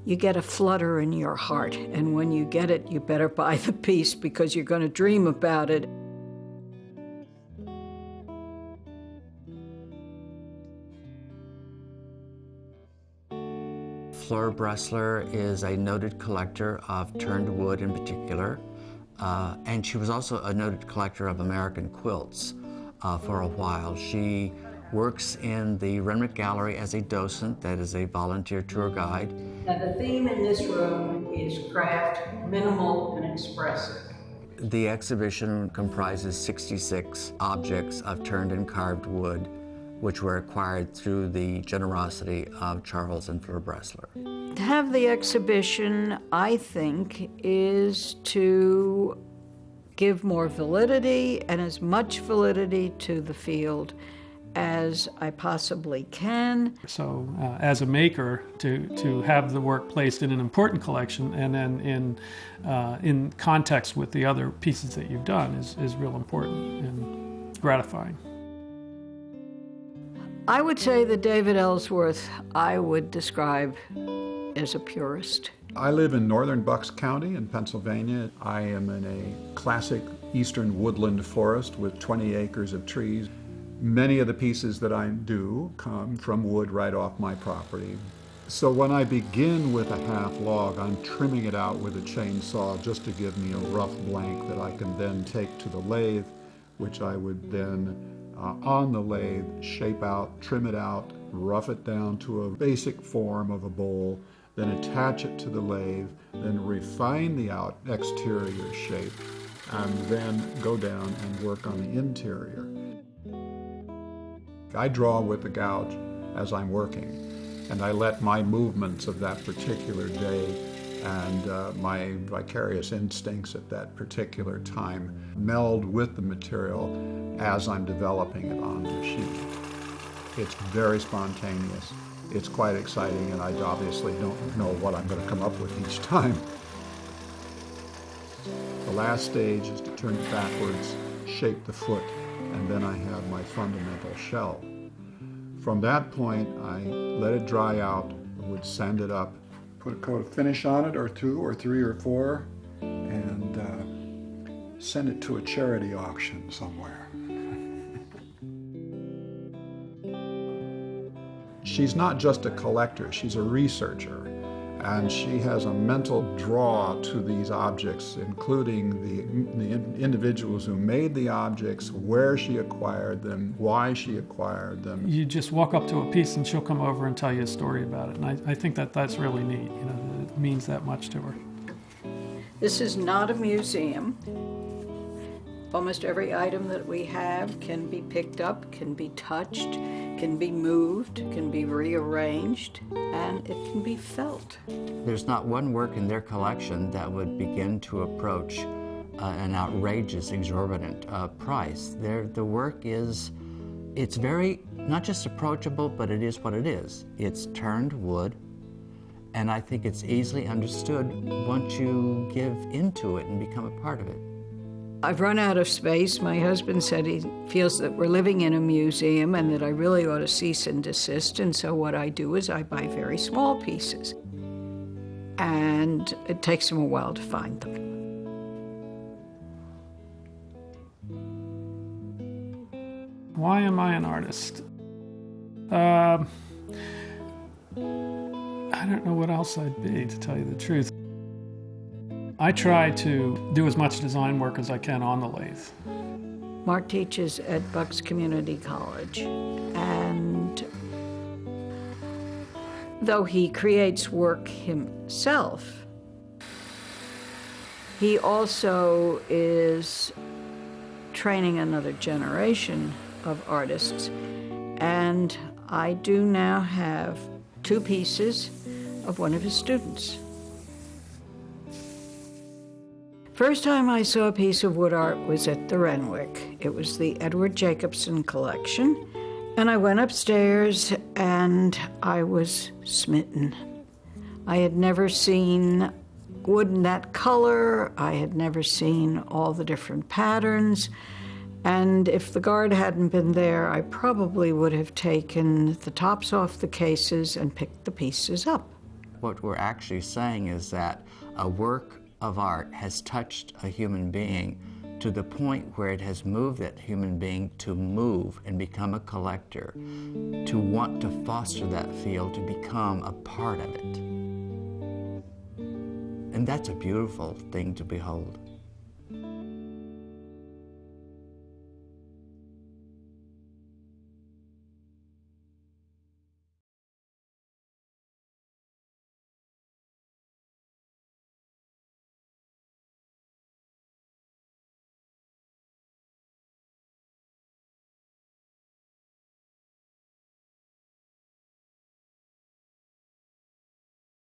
you get a flutter in your heart. And when you get it, you better buy the piece because you're going to dream about it. Fleur Bresler is a noted collector of turned wood in particular, and she was also a noted collector of American quilts for a while. She works in the Renwick Gallery as a docent, that is a volunteer tour guide. Now the theme in this room is craft, minimal and expressive. The exhibition comprises 66 objects of turned and carved wood, which were acquired through the generosity of Charles and Fleur Bresler. To have the exhibition, I think, is to give more validity and as much validity to the field as I possibly can. So as a maker, to have the work placed in an important collection and then in context with the other pieces that you've done is real important and gratifying. I would say that David Ellsworth I would describe as a purist. I live in northern Bucks County in Pennsylvania. I am in a classic eastern woodland forest with 20 acres of trees. Many of the pieces that I do come from wood right off my property. So when I begin with a half log, I'm trimming it out with a chainsaw just to give me a rough blank that I can then take to the lathe, which I would then on the lathe shape out, trim it out, rough it down to a basic form of a bowl, then attach it to the lathe, then refine the exterior shape, and then go down and work on the interior. I draw with the gouge as I'm working, and I let my movements of that particular day and my vicarious instincts at that particular time meld with the material as I'm developing it on the sheet. It's very spontaneous. It's quite exciting, and I obviously don't know what I'm going to come up with each time. The last stage is to turn it backwards, shape the foot, and then I have my fundamental shell. From that point, I let it dry out, would sand it up, put a coat of finish on it, or 2 or 3 or 4, and send it to a charity auction somewhere. She's not just a collector, she's a researcher, and she has a mental draw to these objects, including the individuals who made the objects, where she acquired them, why she acquired them. You just walk up to a piece and she'll come over and tell you a story about it, and I think that's really neat. You know, it means that much to her. This is not a museum. Almost every item that we have can be picked up, can be touched, can be moved, can be rearranged, and it can be felt. There's not one work in their collection that would begin to approach an outrageous, exorbitant price. The work it's very, not just approachable, but it is what it is. It's turned wood, and I think it's easily understood once you give into it and become a part of it. I've run out of space. My husband said he feels that we're living in a museum and that I really ought to cease and desist, and so what I do is I buy very small pieces. And it takes him a while to find them. Why am I an artist? I don't know what else I'd be, to tell you the truth. I try to do as much design work as I can on the lathe. Mark teaches at Bucks Community College, and though he creates work himself, he also is training another generation of artists, and I do now have 2 pieces of one of his students. First time I saw a piece of wood art was at the Renwick. It was the Edward Jacobson collection, and I went upstairs and I was smitten. I had never seen wood in that color. I had never seen all the different patterns, and if the guard hadn't been there, I probably would have taken the tops off the cases and picked the pieces up. what we're actually saying is that a work of art has touched a human being to the point where it has moved that human being to move and become a collector, to want to foster that field, to become a part of it. And that's a beautiful thing to behold.